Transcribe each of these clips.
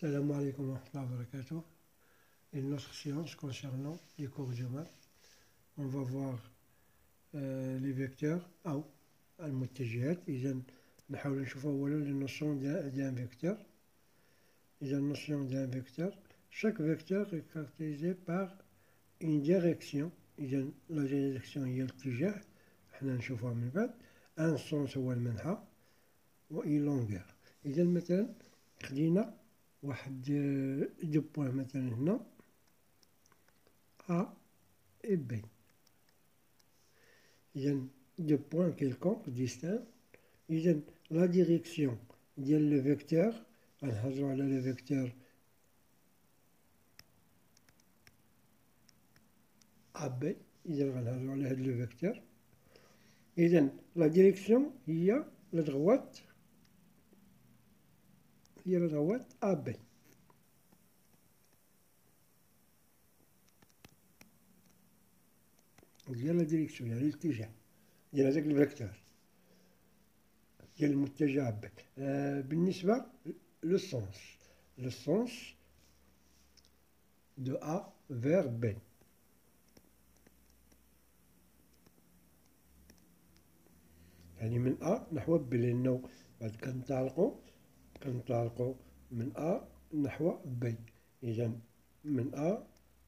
Salam alaikum wa rahmatullahi wa barakatuh. Une autre séance concernant les cours de maths. On va voir les vecteurs أو المتجهات. إذا نحاول نشوف أولا les notions d'un vecteur. إذا notion d'un vecteur. Chaque vecteur est caractérisé par une direction. إذا la direction هي الاتجاه. احنا نشوفها من بعد. un sens هو المنحى و une longueur. إذا مثلا خدينا واحد دو بوان مثلا هنا A et B. إذا دو بوان كيلكونك ديستان. إذا لا ديريكسيون ديال لو فيكتور غنهضرو على لو فيكتور AB. إذا غنهضرو على هاد لو فيكتور. إذا لا ديريكسيون هي لا دغوات AB. ديال لا ديريكسيون يعني الاتجاه ديال هذاك الفيكتور ديال المتجه B. بالنسبة لو سونس دو A vers B. يعني من A نحو B لأنه بعد كنطلقو من A نحو B. إذا من A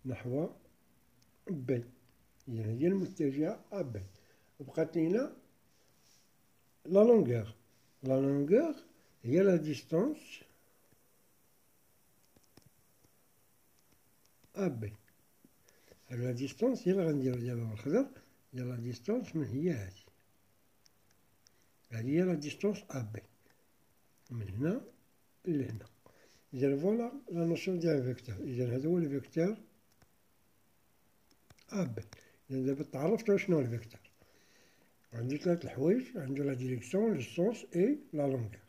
نحو B. إذا هي المتجهة AB. وبقات لينا لا لونغور هي لا ديستانس AB. هاد لا ديستانس هي اللي غنديرو دابا بالخضر. هي لا ديستانس من هي هادي هي لا ديستانس AB من هنا لهنا. إذا فوالا لا نوسيون ديال فيكتور. إذا هذا هو الفيكتور AB. إذا دابا تعرفتو شنو هو الفيكتور. عندي ثلاث الحوايج، عندو لا ديريكسيون، لو سونس اي لا لونغور.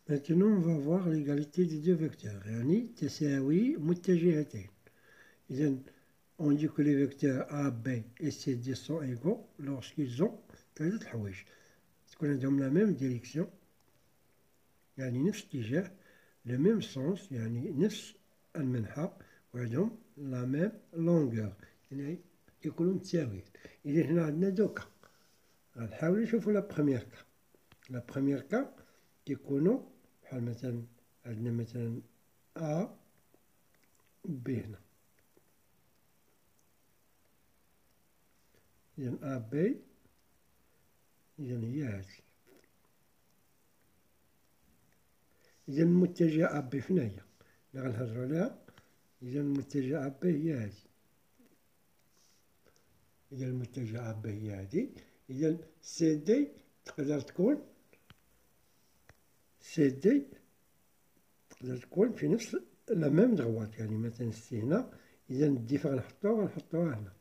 Maintenant on va voir l'égalité des deux vecteurs. يعني تساوي متجهتين. إذا on dit que les vecteurs A, B et C, D sont égaux lorsqu'ils ont ثلاثة الحوايج. تكون عندهم لا ميم ديريكسيون يعني نفس الاتجاه، لو ميم سونس يعني نفس المنحى، وعندهم لا ميم لونغور يعني يكونوا متساويين. إذا هنا عندنا دو كا. غنحاولو نشوفو لا بخومييغ كا كيكونوا بحال مثلا عندنا مثلا A B هنا. إذا A B إذا هي هادي. إذا المتجهة A B فين هي؟ اللي غنهضرو عليها. إذا المتجهة A B هي هادي. إذا المتجهة AB هي هادي. إذا سي دي تقدر تكون في نفس لا ميم دغوات. يعني مثلا سي هنا. إذا دي فين غنحطوها هنا.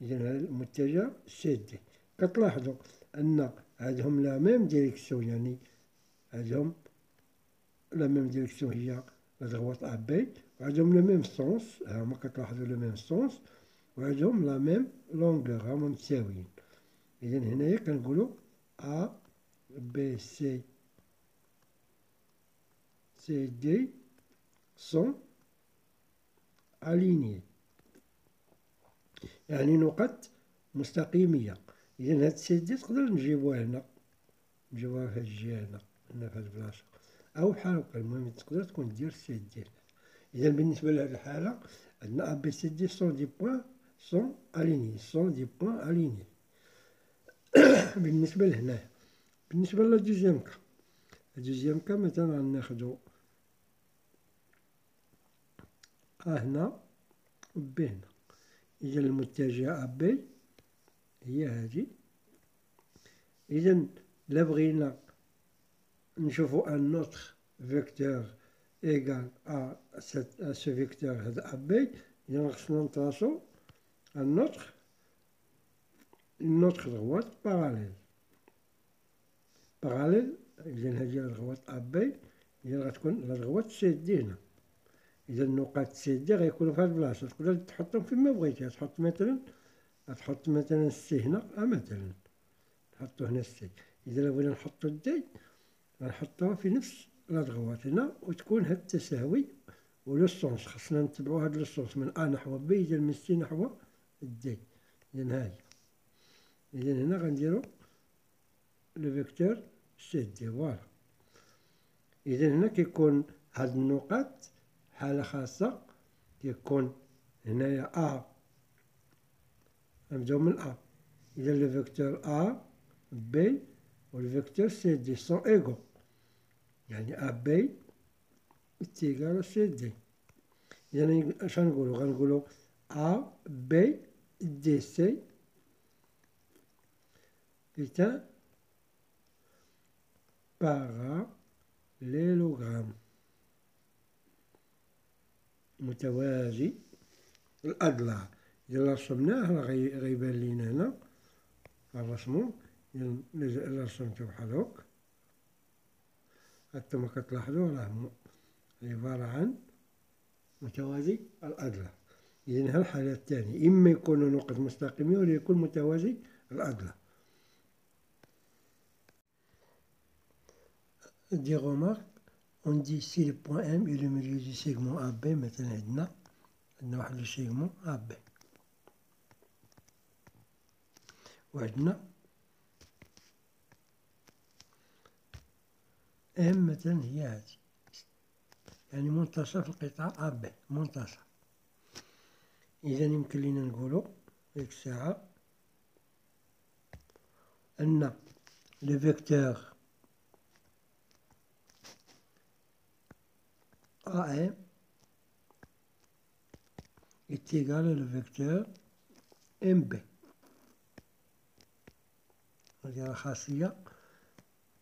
إذا هذا المتجه سي دي. كتلاحظوا أن عندهم لا ميم ديريكسيون يعني عندهم لا ميم ديريكسيون هي دغوات A B. وعندهم لو ميم سونس. هاهما كتلاحظوا لو ميم سونس. وعندهم لا ميم لونغور هاهما متساويين. إذا هنايا كنقولو A B C D sont alignés يعني نقط مستقيمية. إذا هاد سي دي تقدر نجيبوها هنا، نجيبوها في هاد الجهة هنا في هاد البلاصة، أو بحال هاكا. المهم تقدر تكون دير سي دي هنا. إذا بالنسبة لهاد الحالة عندنا A B C D sont des points sont alignés. بالنسبة لهنايا. بالنسبة لا دوزيام كا مثلا غناخدو A هنا و B هنا. إذا المتجهة AB هي هادي. إذا لا بغينا نشوفو ان نوتر فيكتور égal à ce vecteur هذا AB. إذا خصنا نطراسو un autre droite parallèle. إذا هذه الدغوات AB. إذا غتكون لا دغوات سي دي هنا. إذا النقاط سي دي غيكونوا في هاد البلاصة. تقدر تحطهم فين ما بغيتي. تحط مثلا السي هنا مثلا تحطو هنا السي. إذا بغينا نحطو الدي غنحطوها في نفس لادغوات هنا، وتكون هاد التساوي ولو سونس خاصنا نتبعو هاد لو سونس من أ نحو بي، إذا من سي نحو دي. إذا هاهي، إذا هنا غنديرو لو فيكتور سي دي، فوالا. إذا هنا كيكون هاد النقاط حالة خاصة، كيكون هنايا أ، غنبداو من أ، إذا لو فيكتور أ بي و لو فيكتور سي دي سون إيغو، يعني أ بي تيغال سي دي. إذا اش غنقولو؟ غنقولو أ بي دي سي est un parallélogramme متوازي الأضلاع. إذا رسمناه راه غيبان لينا هنا الرسمو. إلا رسمتو بحال هاك هانتوما كتلاحظوا راه عبارة عن متوازي الأضلاع. إذا ها الحالة الثانية، إما يكون نقط مستقيمين ولا يكون متوازي الأضلاع. Des remarques, on dit si le point M est le milieu du segment AB. مثلا عندنا واحد لو سيغمون AB، وعندنا M مثلا هي هادي، يعني منتصف القطاع AB، منتصف. إذا يمكن لينا نقولو ديك الساعة أن لو فيكتور AM est égal au vecteur MB. هذه خاصية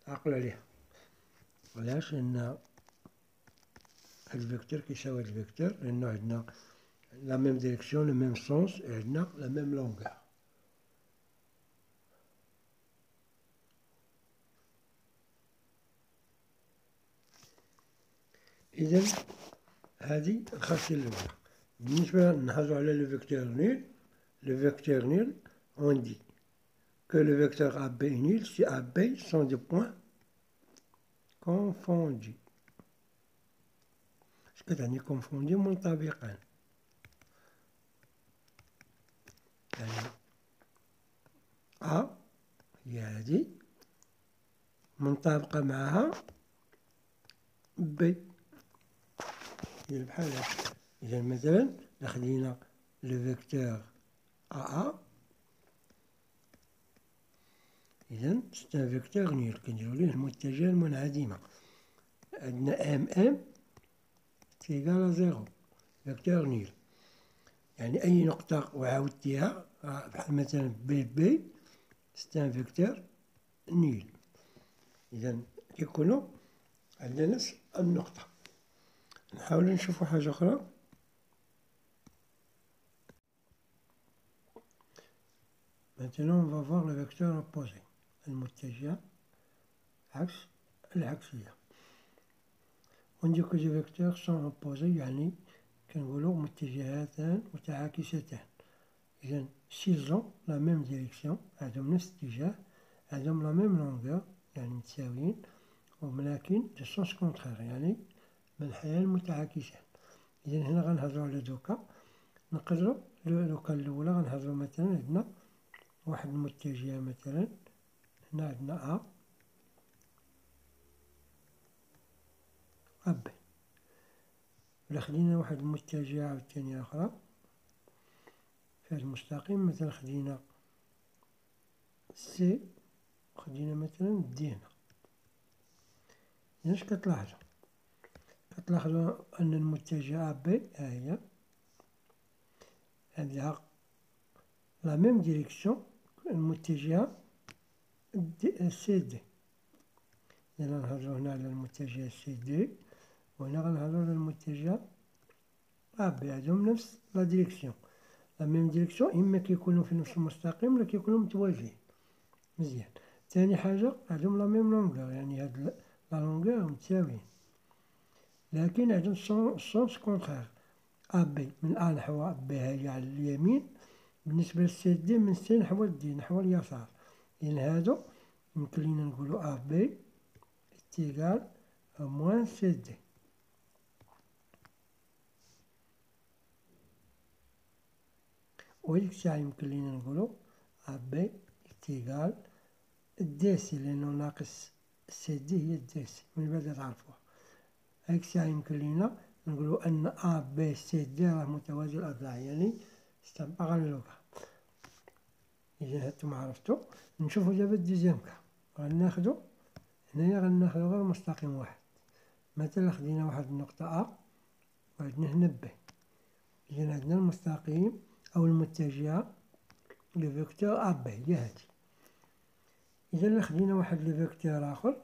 عقل عليها. علاش؟ لأن هاد الفيكتور كيساوي هاد الفيكتور، لأنو عندنا لا ميم ديريكسيون، لو ميم سونس، عندنا لا ميم لونغور. إذا هذه الخاصية الأولى. بالنسبة نحافظو على لو فيكتور نيل، le vecteur nul, on dit que le vecteur AB est nul si AB sont des points confondus. اش كتعني confondus؟ منطبقان. يعني A هي هادي منطبقة معها B، هي بحال هاكا. إذا مثلا خدينا لو فيكتور AA، إذا سي ان فيكتور نيل كنديرو ليه المتجه المنعدمة. عندنا MM تيغال زيرو، فيكتور نيل، يعني أي نقطة وعاودتيها بحال مثلا بي سي ان فيكتور نيل. إذا كيكونو عندنا نفس النقطة. نحاول نشوفو حاجة أخرى. Maintenant on va voir le vecteur opposé، المتجه عكس العكسية. On dit que les vecteurs sont opposés، يعني كنقولو متجهاتان متعاكستان. إذا s'ils ont la même direction، عندهم نفس الاتجاه، عندهم la même longueur يعني متساويين، ولكن de sens contraire يعني منحيان متعاكسان. إذا هنا غنهضرو على دوكا، نقدرو دوكا الأولى غنهضرو مثلا عندنا واحد المتجه، مثلا هنا عندنا AB، ولا خدينا واحد المتجه عاوتاني أخرى في هاد المستقيم، مثلا خدينا سي، خدينا مثلا دي هنا. إذا اش كتلاحظو؟ كتلاحظو أن المتجه AB ها هي عندها لا ميم ديريكسيون المتجهة سي دي. إذا نهضرو هنا على المتجه سي دي، وهنا غنهضرو على المتجه AB، عندهم نفس لا ديريكسيون، لا ميم ديريكسيون، إما كيكونو في نفس المستقيم ولا كيكونو متوازيين. مزيان. تاني حاجة عندهم لا ميم لونغور، يعني هاد لا لونغور متساويين، لكن عندهم سونس كونترير. AB من أ نحو B هي على اليمين، بالنسبة لسي دي من سي نحو دي نحو اليسار. إذن هادو يمكن لينا نقولو أ بي إيكال موان سي دي. وهاديك الساعة يمكن لينا نقولو أ بي إيكال دي سي، لأنو ناقص سي دي هي دي سي، من بعد تعرفوها. هاديك الساعة يمكن لينا نقولو أن أ بي سي دي راه متوازي الأضلاع، يعني سي ان باراليلوغرام. إذا هانتوما عرفتو. نشوفو دابا الدوزيام كا، غناخدو هنايا غناخدو غير مستقيم واحد. مثلا خدينا واحد النقطة أ وعندنا هنا بي، إذا عندنا المستقيم أو المتجهة لو فيكتور أ بي هي هادي. إذا خدينا واحد لو فيكتور آخر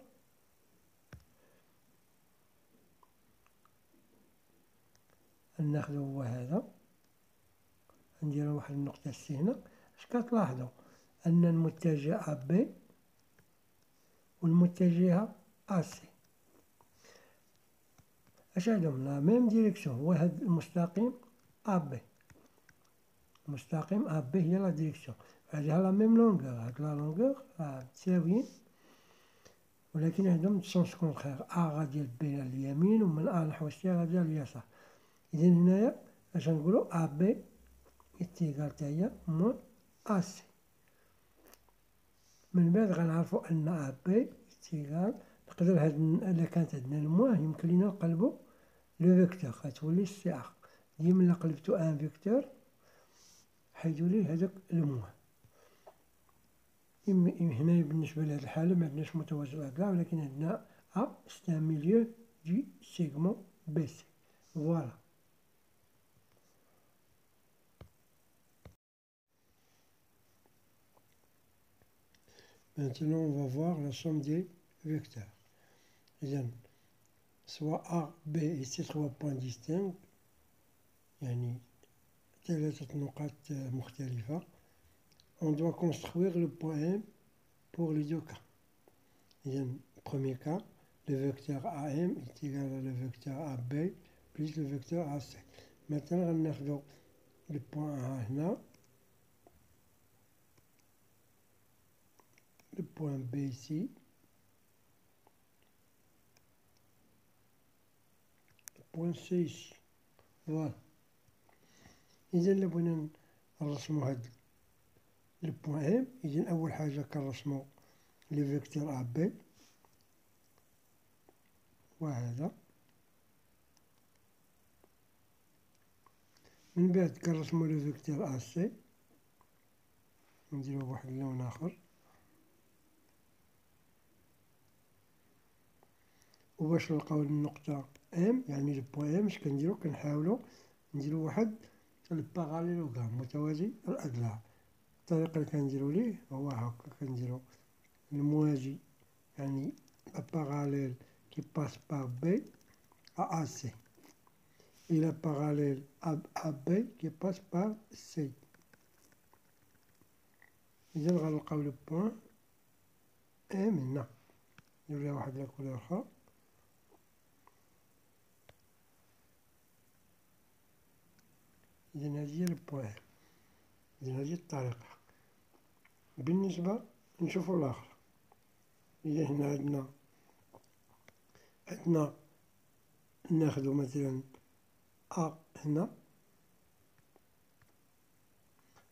ناخدو هو هذا، نديرو واحد النقطة سي هنا. اش كتلاحظو؟ أن المتجه أ بي والمتجهة أ سي اش عندهم لا ميم ديريكسيون، هو هاد المستقيم أ بي، مستقيم أ بي هي لا ديريكسيون، عندها لا ميم لونغور، هاد لا لونغور راه متساويين، ولكن عندهم سونس كونتخيغ، أ غادية بي على اليمين ومن أ نحو سي غادية على اليسار. إذا هنايا اش نقولو أ بي إيكال تا هي موان أ سي. من بعد غنعرفو أن أ بي إيكال، نقدر هاد إلا كانت عندنا الموان يمكن لينا نقلبو لو فيكتور، غتولي سي أ. ديما إلا قلبتو أن فيكتور حيدولي هذاك الموان. هنايا بالنسبة لهاد الحالة معندناش متوازي الأضلاع، ولكن عندنا أ سي ان ميليو دو سيغمون بي سي. فوالا. Maintenant, on va voir la somme des vecteurs. Soit A, B et C 3 points distincts، يعني 3 نقاط مختلفة. On doit construire le point M pour les deux cas. Premier cas, le vecteur AM est égal à le vecteur AB plus le vecteur AC. Maintenant, on a le point A هنا، le point B ici, le point C ici. Voilà. إذا إلا بغينا نرسمو هاد لو بوان ام، إذا أول حاجة كنرسمو لي فيكتور أ بي وهذا، من بعد كنرسمو لو فيكتور أ سي، نديرو بواحد اللون آخر، وباش نلقاو النقطة ام يعني لو بوان ام اش كنديرو؟ كنحاولو نديرو واحد الباراليلوغرام متوازي الأضلاع. الطريقة اللي كنديرو ليه هو هاكا، كنديرو الموازي يعني لا باراليل qui passe par B à AC et la parallèle à AB qui passe par C. إذا غنلقاو لو بوان ام هنا، ندير ليها واحد لا كولور أخرى. إذا هادي هي لو بوان ام. إذا هادي الطريقة. بالنسبة نشوفو الآخر، إذا هنا عندنا ناخدو مثلا أ هنا،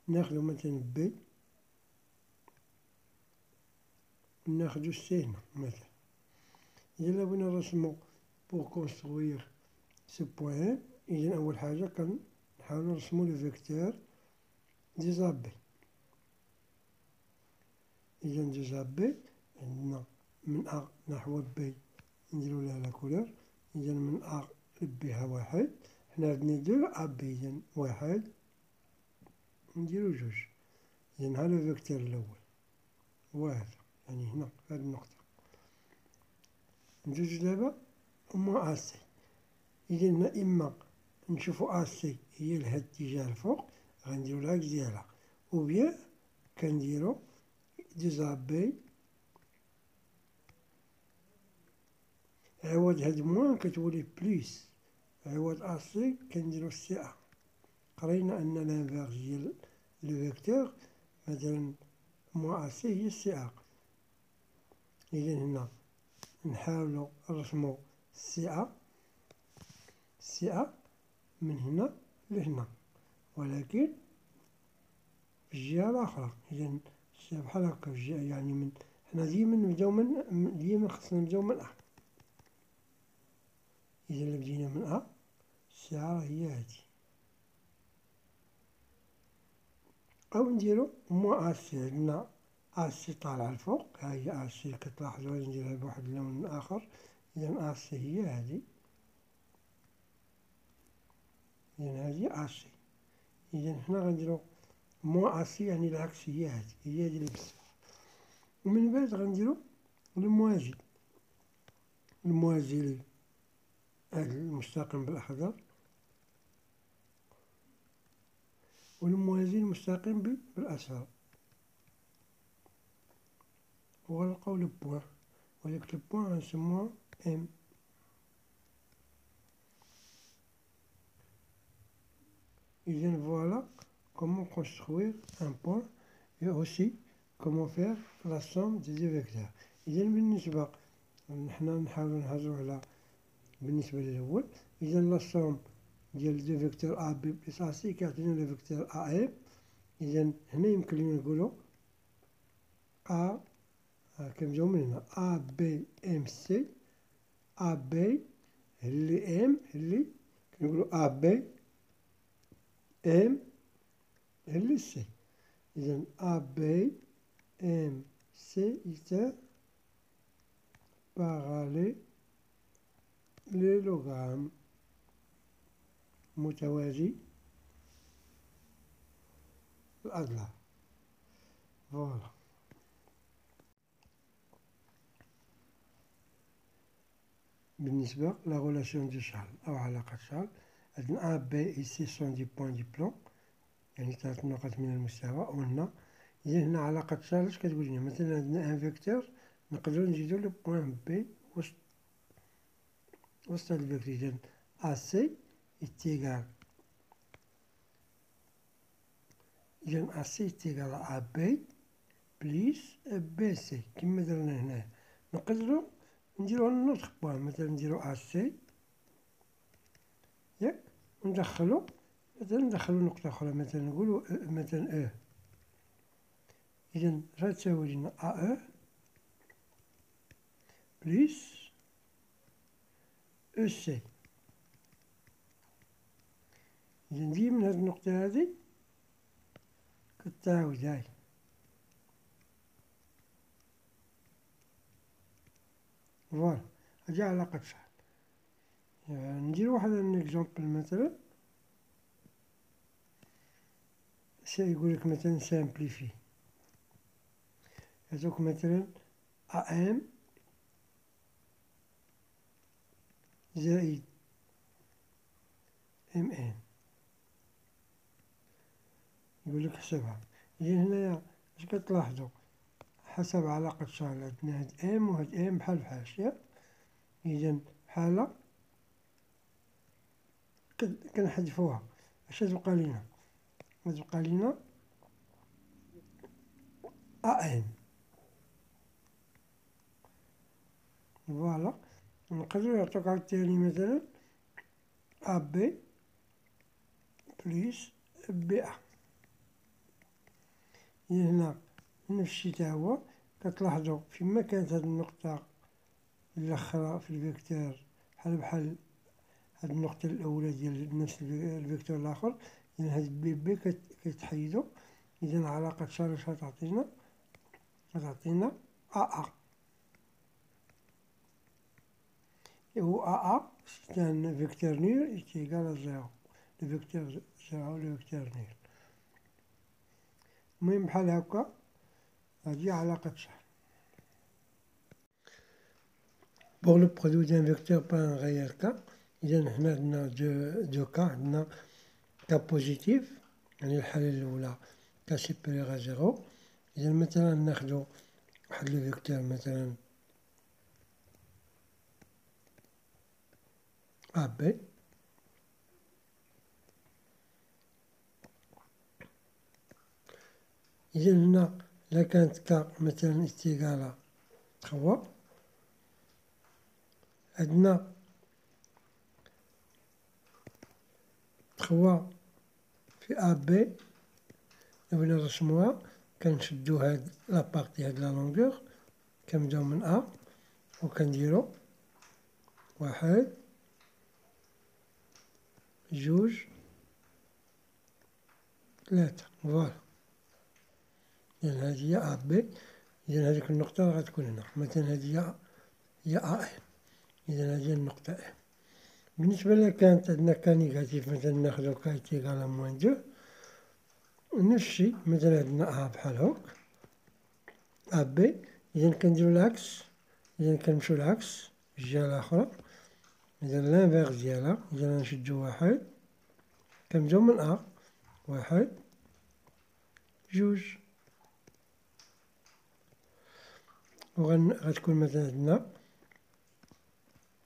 ناخدو مثلا بي، ناخدو سي هنا مثلا. إذا بغينا نرسمو بوغ كونستروير سو بوان، إذا أول حاجة كنحاولو نرسمو لو فيكتور دي زابي. إذا دي زابي عندنا من أ نحو بي نديرو لها لا كولور. إذا من أ لبيها واحد، حنا عندنا دو أ بي، إذا واحد نديرو جوج. إذا ها لو فيكتور الأول هو هذا، يعني هنا هاد النقطة. ندوزو دابا موان أ سي. إذا إما نشوفو أ سي هي لهاد الاتجاه الفوق، غنديرو العكس ديالها، أو بيان كنديرو دو زابي عوض هاد موان كتولي بليس، عوض أ سي كنديرو سي أ. قرينا أن لانفيرس ديال لو فيكتور مثلا موان أ سي هي سي أ. إذا هنا نحاولو نرسمو سي أ من هنا لهنا، ولكن في الجهة الأخرى. إذا بحال هاكا في الجهة، يعني من حنا ديما خصنا نبداو من أ. إذا إلا بدينا من أ، سي أ هي هادي، أو نديرو موان أ سي. عندنا أ سي طالعة الفوق، ها هي أ سي كتلاحظو، غادي نديرها بواحد اللون آخر. إذا أ سي هي هادي، إذا هادي أ سي. إذا حنا غنديرو موان أ سي، يعني العكس، هي هادي اللي بالصفر. ومن بعد غنديرو الموازي هاد المستقيم بالأخضر، والموازي المستقيم بالأصفر، وغنلقاو لو بوان، وديك لو بوان غنسموها ام. إذا فوالا comment construire un point et aussi comment faire la somme des deux vecteurs. إذا بالنسبة حنا نحاولو نهضرو على بالنسبة للأول. إذا لا somme ديال دو فيكتور أ بي بلس أ سي كيعطينا لو فيكتور أ ام. إذا هنا يمكن لينا نقولو أ، كنبداو من هنا أ بي ام سي. أ بي اللي ام اللي كنقولو أ بي ام اللي سي. إذا أ بي ام سي يساوي باراليلوغرام متوازي الأضلاع. فوالا. بالنسبة لا غولاسيون دو شارل أو علاقة شارل، عندنا أ بي سي سون دي بوان دي بلون، يعني 3 نقط من المستوى. قلنا إذا هنا علاقة شارل اش كتقول لنا؟ مثلا عندنا ان فيكتور، نقدرو نزيدو لو بوان بي وسط هاد الفيكتور. إذا أ سي إتيغال، إذا أ سي إتيغال أ بي بليس بي سي كيما درنا هنايا. نقدرو نديرو نوتخ بوان، مثلا نديرو أ سي ياك، وندخلو نقطة أخرى، مثلا نقولو مثلا أو. إذا غتساوي لنا أ أو بليس أو سي. إذا ديما هاد النقطة هادي كتعاود هاي. فوالا هادي علاقة شحال. ندير واحد اكزومبل مثلا، يقولك مثلا سامبليفي. هذوك مثلا أ ام زائد ام ان، يقولك حسبها. إذا هنايا اش كتلاحظو؟ حسب علاقة شارل عندنا هاد ام وهاد ام بحال بحال. إذا بحال كنحذفوها، اش تبقى لينا؟ غتبقى لينا أ ان. فوالا. نقدرو يعطوك عاوتاني مثلا أ بي بليس بي أ. إذا هنا نفس الشي تا هو، كتلاحظو فيما كانت هاد النقطة الأخرى في الفيكتور بحال هاد النقطة الأولى ديال نفس الفيكتور الآخر، إذا هاد بي كيتحيدو. إذا علاقة شارل اش غتعطينا؟ غتعطينا أ. هو أ سي ان فيكتور نول إيكيغال زيرو. لو فيكتور زيرو لو فيكتور نول. المهم بحال هاكا هادي علاقة شحال. Pour le produit d'un vecteur par un réel cas، إذا حنا عندنا دو كا. عندنا كا بوزيتيف، يعني الحالة الأولى كا سوبيريور أ زيرو. إذا مثلا ناخدو واحد لو فيكتور مثلا أ بي، إذا هنا إلا كانت كا مثلا إستيغالة 3. عندنا 3 في أ بي، نبغي نرسموها، كنشدو هاد لابارتي هاد لا لونغور، كنبداو من أ وكنديرو 1 2 3. فوالا، إذن هادي هي أ بي. إذن هاديك النقطة راه غتكون هنا، مثلا هادي هي أ إم، إذن هادي هي النقطة إم. بالنسبة إلا كانت عندنا كا نيجاتيف، مثلا ناخدو كا إيتيغال موان 2، نفس الشي، مثلا عندنا أ بحال هاك، أ بي، إذن كنديرو العكس، إذن كنمشيو العكس الجهة الآخرى، إذن لانفيرس ديالها، إذن غنشدو 1، كنبداو من أ، 1 2، غتكون مثلا عندنا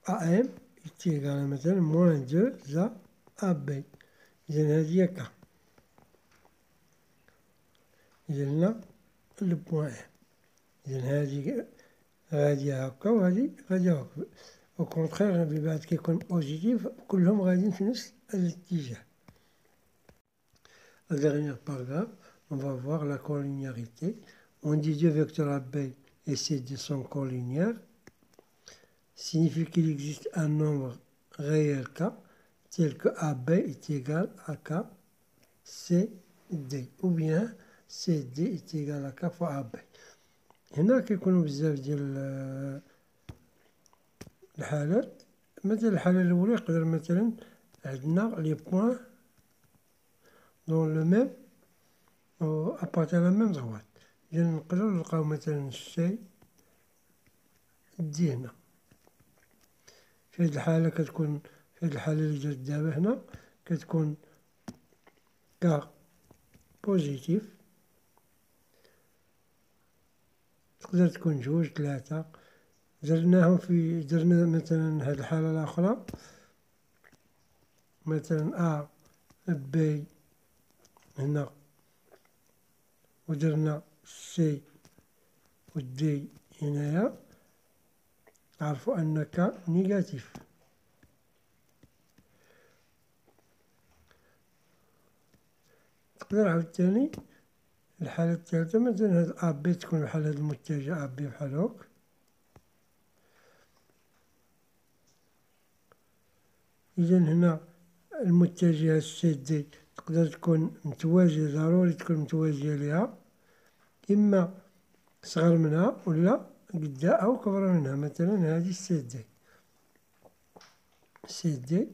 أ إم إيتيغال مثلا موان 2 زا أ بي، إذن هادي هي كا، إذن هنا لو بوان إم، إذن هادي هاكا وهادي هاكا. أو كونتخيغ بعد كيكون بوزيتيف كلهم غاديين في نفس الاتجاه. Le dernier paragraphe, on va voir la collinéarité. On dit deux vecteurs AB et CD sont collinéaires. Signifie qu'il existe un nombre réel K, tel que AB est égal à K, CD, ou bien CD est égal à K fois AB. هنا كيكونوا بزاف ديال الحالات. مثلا الحالة الأولى يقدر مثلا عندنا لي بوان دون لو ميم أو أبارتي لا ميم droite. إذا نقدرو نلقاو مثلا سي دي هنا. في هاد الحالة كتكون، في هاد الحالة اللي جات دابا هنا كتكون كا بوزيتيف، تقدر تكون 2 3. درنا مثلا هاد الحالة الأخرى، مثلا أ بي هنا، ودرنا سي و دي هنايا، عرفوا أن كا نيجاتيف. تقدر عاوتاني الحالة الثالثة، مثلا هاد أ بي تكون بحال هاد المتجه أ بي بحال هاك، إذا هنا المتجهة سي دي تقدر تكون متوازية، ضروري تكون متوازية ليها، إما صغر منها ولا قدها أو كبر منها. مثلا هادي سي دي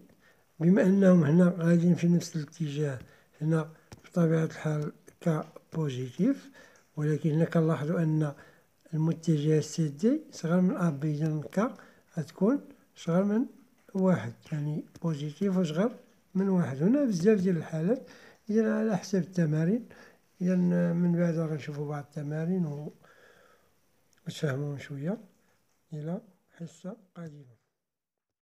بما أنهم هنا غاديين في نفس الاتجاه، هنا بطبيعة الحال كا بوزيتيف، ولكن هنا كنلاحظوا أن المتجهة سي دي صغر من أ بي، إذا كا غتكون صغر من 1، يعني بوزيتيف وصغر من 1. هنا بزاف ديال الحالات، إذا على حسب التمارين. إذا من بعد غنشوفوا بعض التمارين وتفهمون شوية. إلى حصة قادمة.